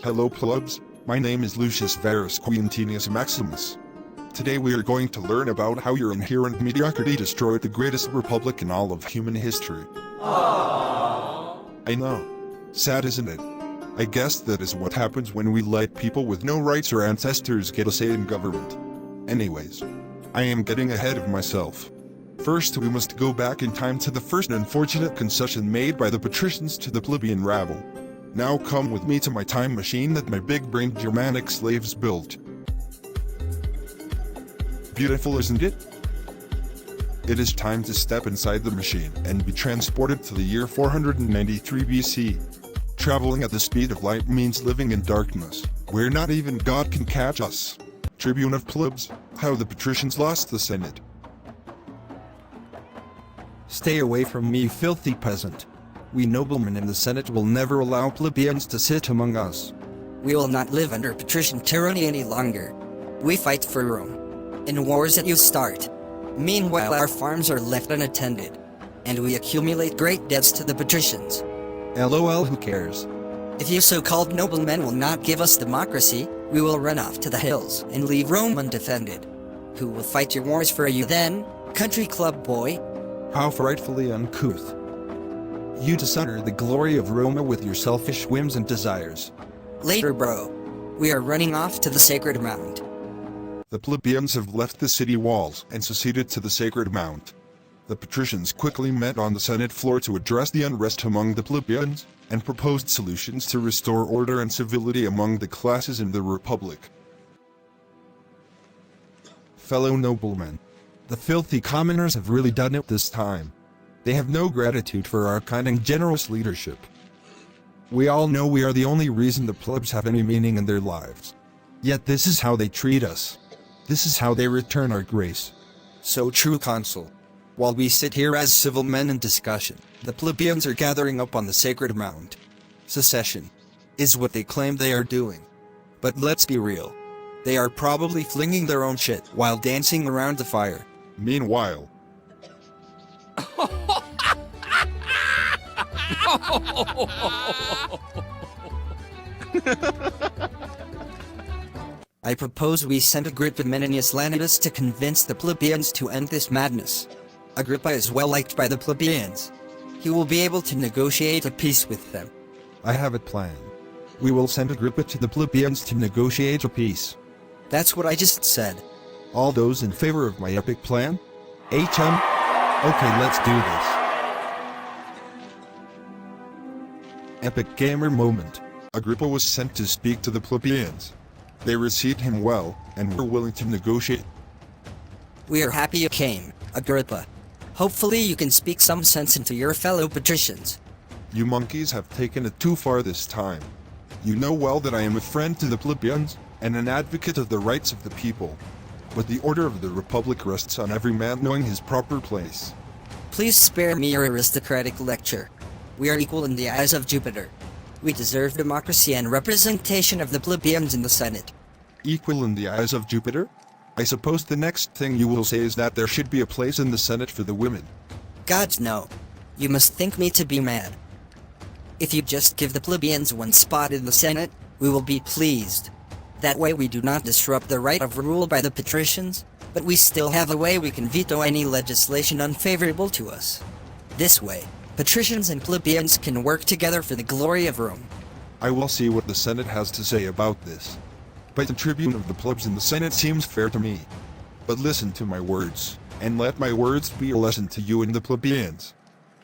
Hello plebs, my name is Lucius Verus Quintinius Maximus. Today we are going to learn about how your inherent mediocrity destroyed the greatest republic in all of human history. Aww. I know. Sad, isn't it? I guess that is what happens when we let people with no rights or ancestors get a say in government. Anyways, I am getting ahead of myself. First we must go back in time to the first unfortunate concession made by the patricians to the plebeian rabble. Now come with me to my time machine that my big-brained Germanic slaves built. Beautiful, isn't it? It is time to step inside the machine and be transported to the year 493 BC. Traveling at the speed of light means living in darkness, where not even God can catch us. Tribune of Plebs, how the patricians lost the Senate. Stay away from me, filthy peasant. We noblemen in the Senate will never allow plebeians to sit among us. We will not live under patrician tyranny any longer. We fight for Rome. In wars that you start. Meanwhile our farms are left unattended. And we accumulate great debts to the patricians. LOL, who cares? If you so-called noblemen will not give us democracy, we will run off to the hills and leave Rome undefended. Who will fight your wars for you then, country club boy? How frightfully uncouth. You dishonor the glory of Roma with your selfish whims and desires. Later, bro. We are running off to the Sacred Mount. The plebeians have left the city walls and seceded to the Sacred Mount. The patricians quickly met on the Senate floor to address the unrest among the plebeians, and proposed solutions to restore order and civility among the classes in the Republic. Fellow noblemen, the filthy commoners have really done it this time. They have no gratitude for our kind and generous leadership. We all know we are the only reason the plebs have any meaning in their lives. Yet this is how they treat us. This is how they return our grace. So true, Consul. While we sit here as civil men in discussion, the plebeians are gathering up on the Sacred Mount. Secession is what they claim they are doing. But let's be real. They are probably flinging their own shit while dancing around the fire. Meanwhile, I propose we send Agrippa Menenius Lanidus to convince the plebeians to end this madness. Agrippa is well liked by the plebeians. He will be able to negotiate a peace with them. I have it planned. We will send Agrippa to the plebeians to negotiate a peace. That's what I just said. All those in favor of my epic plan? HM? Okay, let's do this. Epic gamer moment. Agrippa was sent to speak to the plebeians. They received him well, and were willing to negotiate. We are happy you came, Agrippa. Hopefully you can speak some sense into your fellow patricians. You monkeys have taken it too far this time. You know well that I am a friend to the plebeians, and an advocate of the rights of the people. But the order of the Republic rests on every man knowing his proper place. Please spare me your aristocratic lecture. We are equal in the eyes of Jupiter. We deserve democracy and representation of the plebeians in the Senate. Equal in the eyes of Jupiter? I suppose the next thing you will say is that there should be a place in the Senate for the women. Gods no. You must think me to be mad. If you just give the plebeians one spot in the Senate, we will be pleased. That way we do not disrupt the right of rule by the patricians, but we still have a way we can veto any legislation unfavorable to us. This way, patricians and plebeians can work together for the glory of Rome. I will see what the Senate has to say about this. But the tribune of the plebs in the Senate seems fair to me. But listen to my words, and let my words be a lesson to you and the plebeians.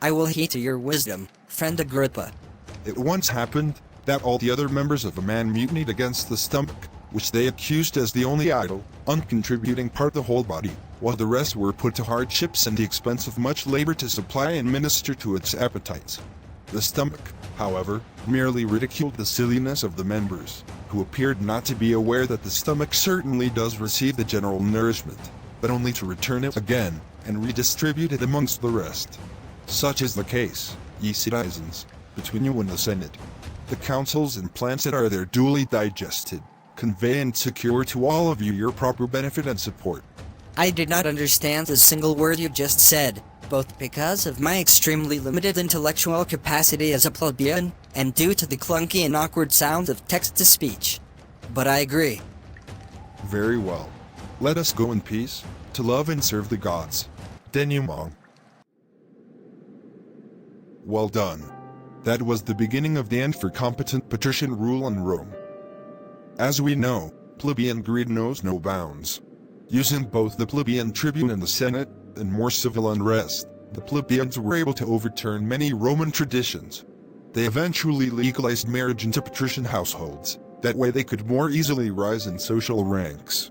I will heed to your wisdom, friend Agrippa. It once happened that all the other members of a man mutinied against the stomach, which they accused as the only idle, uncontributing part of the whole body, while the rest were put to hardships and the expense of much labor to supply and minister to its appetites. The stomach, however, merely ridiculed the silliness of the members, who appeared not to be aware that the stomach certainly does receive the general nourishment, but only to return it again, and redistribute it amongst the rest. Such is the case, ye citizens, between you and the Senate. The counsels and plans that are there duly digested, convey and secure to all of you your proper benefit and support. I did not understand a single word you just said, both because of my extremely limited intellectual capacity as a plebeian, and due to the clunky and awkward sound of text-to-speech. But I agree. Very well. Let us go in peace, to love and serve the gods. Denouement. Well done. That was the beginning of the end for competent patrician rule in Rome. As we know, plebeian greed knows no bounds. Using both the plebeian tribune and the Senate, and more civil unrest, the plebeians were able to overturn many Roman traditions. They eventually legalized marriage into patrician households. That way they could more easily rise in social ranks.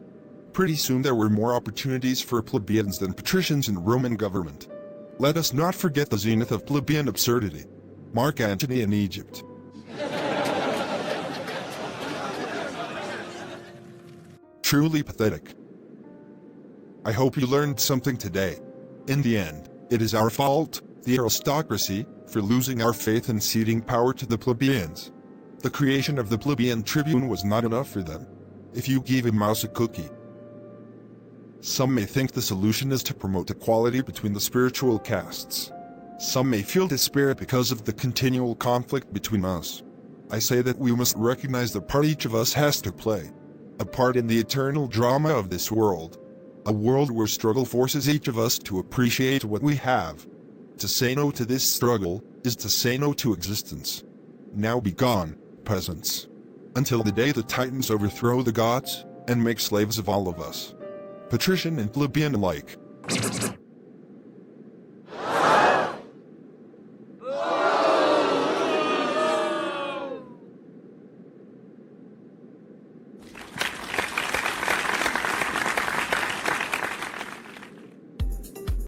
Pretty soon there were more opportunities for plebeians than patricians in Roman government. Let us not forget the zenith of plebeian absurdity. Mark Antony in Egypt. Truly pathetic. I hope you learned something today. In the end, it is our fault, the aristocracy, for losing our faith in ceding power to the plebeians. The creation of the plebeian tribune was not enough for them. If you give a mouse a cookie. Some may think the solution is to promote equality between the spiritual castes. Some may feel despair because of the continual conflict between us. I say that we must recognize the part each of us has to play. A part in the eternal drama of this world. A world where struggle forces each of us to appreciate what we have. To say no to this struggle is to say no to existence. Now be gone, peasants. Until the day the Titans overthrow the gods and make slaves of all of us. Patrician and plebeian alike.